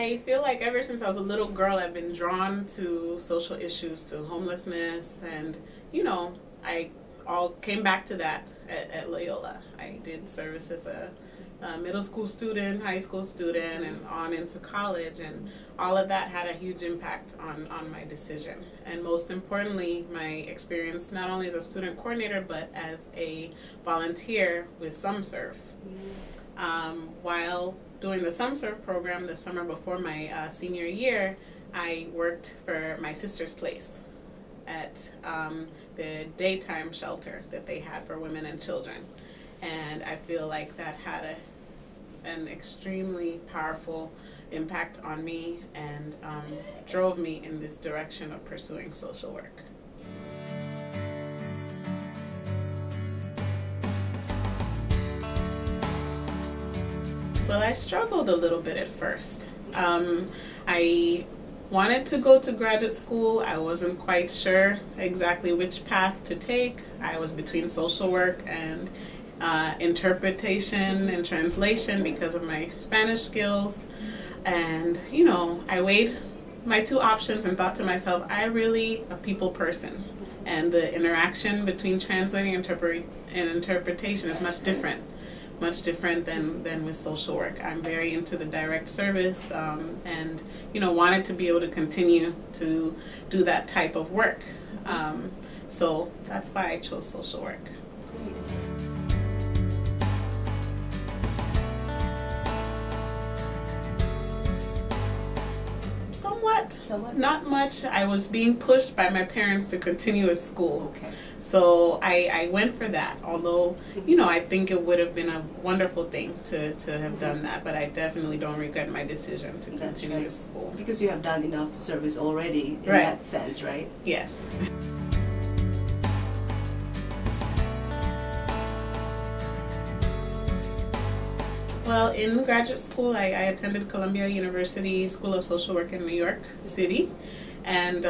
I feel like ever since I was a little girl, I've been drawn to social issues, to homelessness, and I all came back to that at Loyola. I did service as a middle school student, high school student, and on into college, and all of that had a huge impact on my decision. And most importantly, my experience not only as a student coordinator, but as a volunteer with SumServe. While doing the SumServe program the summer before my senior year, I worked for my sister's place at the daytime shelter that they had for women and children. And I feel like that had an extremely powerful impact on me and drove me in this direction of pursuing social work. Well, I struggled a little bit at first. I wanted to go to graduate school. I wasn't quite sure exactly which path to take. I was between social work and interpretation and translation because of my Spanish skills. And, I weighed my two options and thought to myself, I'm really a people person. And the interaction between translating and interpretation is much different than with social work. I'm very into the direct service and wanted to be able to continue to do that type of work. So that's why I chose social work. Somewhat. Not much. I was being pushed by my parents to continue at school. Okay. So I went for that, although, I think it would have been a wonderful thing to have done that, but I definitely don't regret my decision to continue with school. Because you have done enough service already in that sense, right? Yes. Well, in graduate school, I attended Columbia University School of Social Work in New York City. And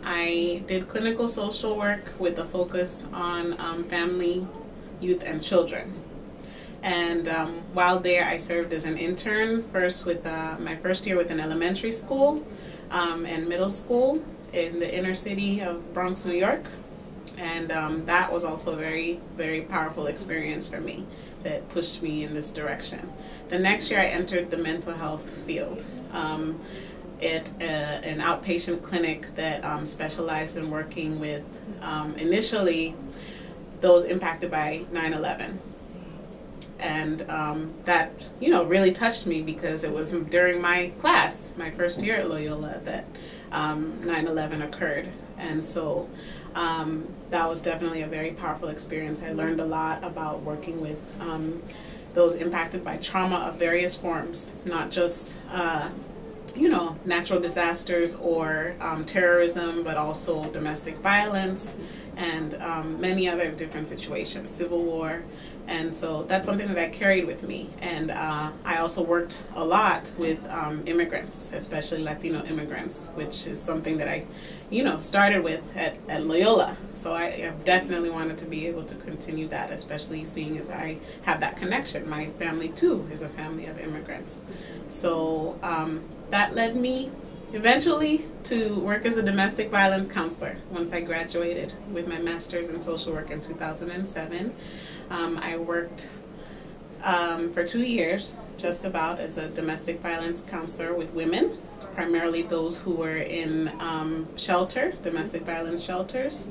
I did clinical social work with a focus on family, youth, and children. And while there, I served as an intern, first with my first year with an elementary school and middle school in the inner city of Bronx, New York. And that was also a very, very powerful experience for me that pushed me in this direction. The next year, I entered the mental health field. At an outpatient clinic that specialized in working with initially those impacted by 9/11. And that, really touched me because it was during my class, my first year at Loyola, that 9/11 occurred. And so that was definitely a very powerful experience. I learned a lot about working with those impacted by trauma of various forms, not just natural disasters or terrorism, but also domestic violence and many other different situations, civil war. And so that's something that I carried with me. And I also worked a lot with immigrants, especially Latino immigrants, which is something that I, started with at Loyola. So I definitely wanted to be able to continue that, especially seeing as I have that connection. My family, too, is a family of immigrants. So that led me eventually to work as a domestic violence counselor once I graduated with my master's in social work in 2007. I worked for 2 years just about as a domestic violence counselor with women, primarily those who were in domestic violence shelters.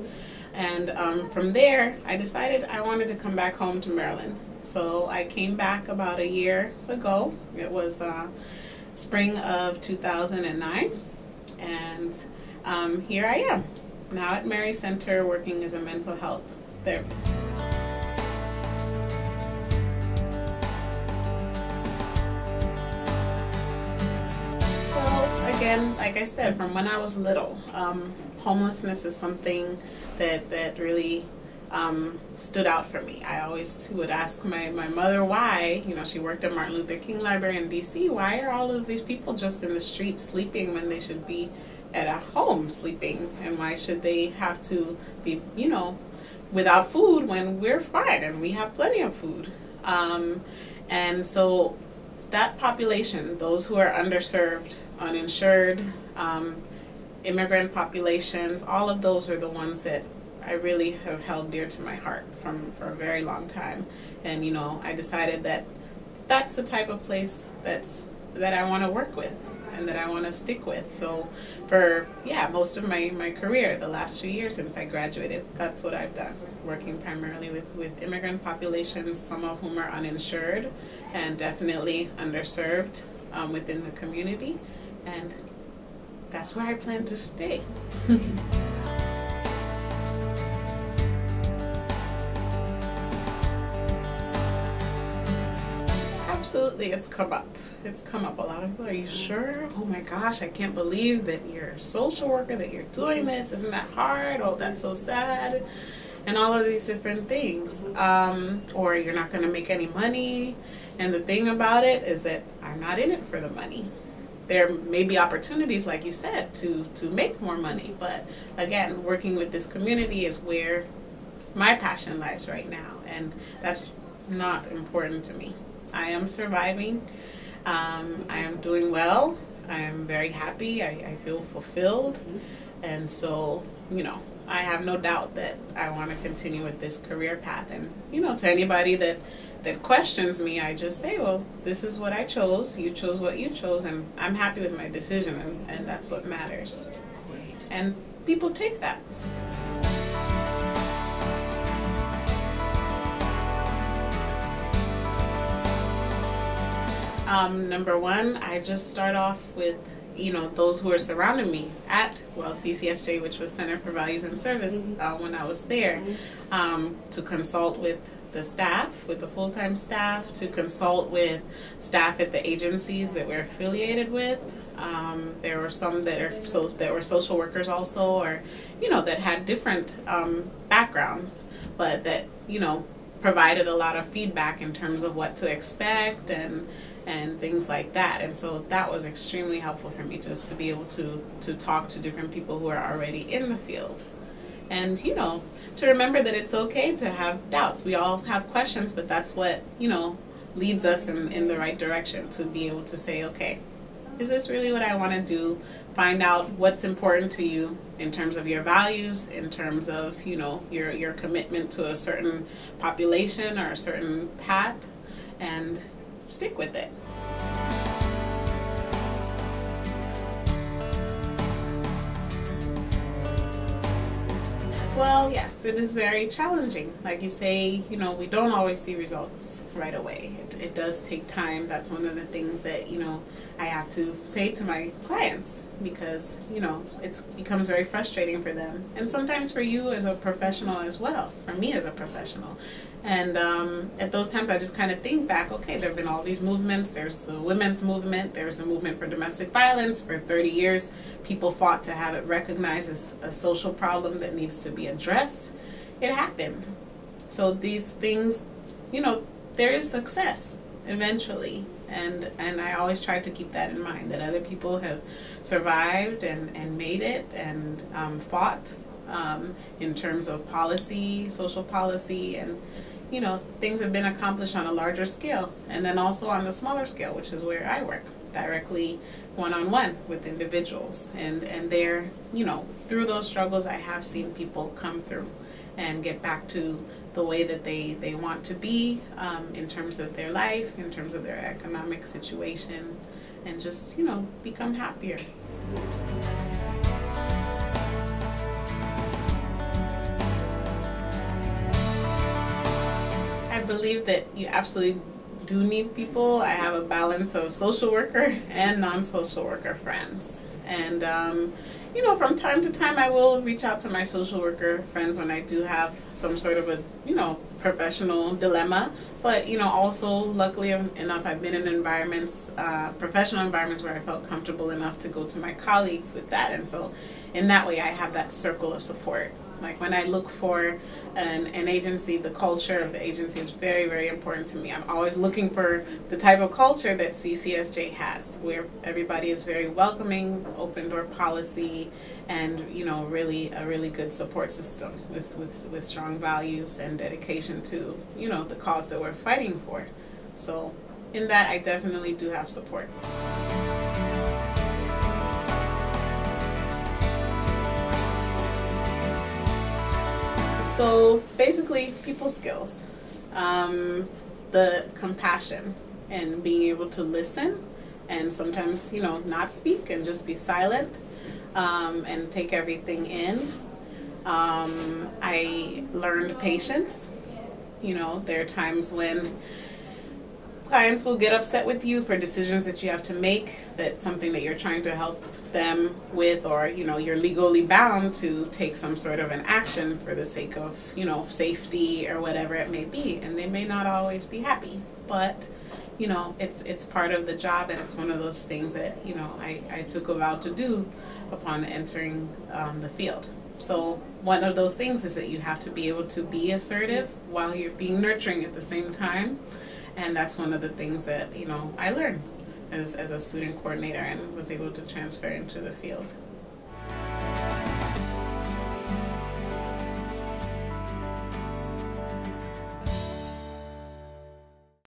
And from there, I decided I wanted to come back home to Maryland. So I came back about a year ago. It was spring of 2009, and here I am now at Mary Center working as a mental health therapist. So again, like I said, from when I was little, homelessness is something that really stood out for me. I always would ask my mother why, she worked at Martin Luther King Library in DC, why are all of these people just in the street sleeping when they should be at a home sleeping, and why should they have to be, without food when we're fine and we have plenty of food? And so that population, those who are underserved uninsured, immigrant populations. All of those are the ones that I really have held dear to my heart for a very long time. And I decided that that's the type of place that I want to work with and that I want to stick with. So for most of my career, the last few years since I graduated, that's what I've done, working primarily with immigrant populations, some of whom are uninsured and definitely underserved within the community, and that's where I plan to stay. Absolutely, it's come up. It's come up. A lot of people, are you sure? Oh my gosh, I can't believe that you're a social worker, that you're doing this. Isn't that hard? Oh, that's so sad. And all of these different things. Or you're not going to make any money. And the thing about it is that I'm not in it for the money. There may be opportunities, like you said, to make more money. But again, working with this community is where my passion lies right now. And that's not important to me. I am surviving. I am doing well. I am very happy. I feel fulfilled. And so, I have no doubt that I want to continue with this career path. And, to anybody that questions me, I just say, well, this is what I chose. You chose what you chose. And I'm happy with my decision. And that's what matters. And people take that. Number one, I just start off with, those who are surrounding me at, CCSJ, which was Center for Values and Service, when I was there, to consult with the staff, with the full-time staff, to consult with staff at the agencies that we're affiliated with. There were some that were social workers also, or, that had different backgrounds, but that, provided a lot of feedback in terms of what to expect and things like that. And so that was extremely helpful for me, just to be able to talk to different people who are already in the field. And, to remember that it's okay to have doubts. We all have questions, but that's what, leads us in the right direction, to be able to say, okay, is this really what I want to do? Find out what's important to you in terms of your values, in terms of, your commitment to a certain population or a certain path, and stick with it. Well, yes, it is very challenging. Like you say, we don't always see results right away. It does take time. That's one of the things that, I have to say to my clients, because, it becomes very frustrating for them. And sometimes for you as a professional as well, for me as a professional. And at those times, I just kind of think back, okay, there have been all these movements. There's the women's movement. There's a movement for domestic violence. For 30 years, people fought to have it recognized as a social problem that needs to be addressed. It happened. So these things, there is success eventually. And I always try to keep that in mind, that other people have survived and made it and fought in terms of policy, social policy, and things have been accomplished on a larger scale, and then also on the smaller scale, which is where I work, directly one-on-one with individuals. And there, through those struggles, I have seen people come through and get back to the way that they want to be, in terms of their life, in terms of their economic situation, and just, become happier. I believe that you absolutely do need people. I have a balance of social worker and non-social worker friends. And, from time to time I will reach out to my social worker friends when I do have some sort of a, professional dilemma. But, also luckily enough, I've been in environments, professional environments, where I felt comfortable enough to go to my colleagues with that. And so in that way I have that circle of support. Like when I look for an agency, the culture of the agency is very, very important to me. I'm always looking for the type of culture that CCSJ has, where everybody is very welcoming, open door policy, and really a really good support system with strong values and dedication to the cause that we're fighting for. So in that, I definitely do have support. So basically, people skills, the compassion, and being able to listen, and sometimes, you know, not speak and just be silent, and take everything in. I learned patience. You know, there are times when clients will get upset with you for decisions that you have to make, that's something that you're trying to help them with, or, you know, you're legally bound to take some sort of an action for the sake of, you know, safety or whatever it may be, and they may not always be happy, but, you know, it's part of the job, and it's one of those things that, you know, I took a vow to do upon entering the field. So one of those things is that you have to be able to be assertive while you're being nurturing at the same time. And that's one of the things that, you know, I learned as a student coordinator and was able to transfer into the field.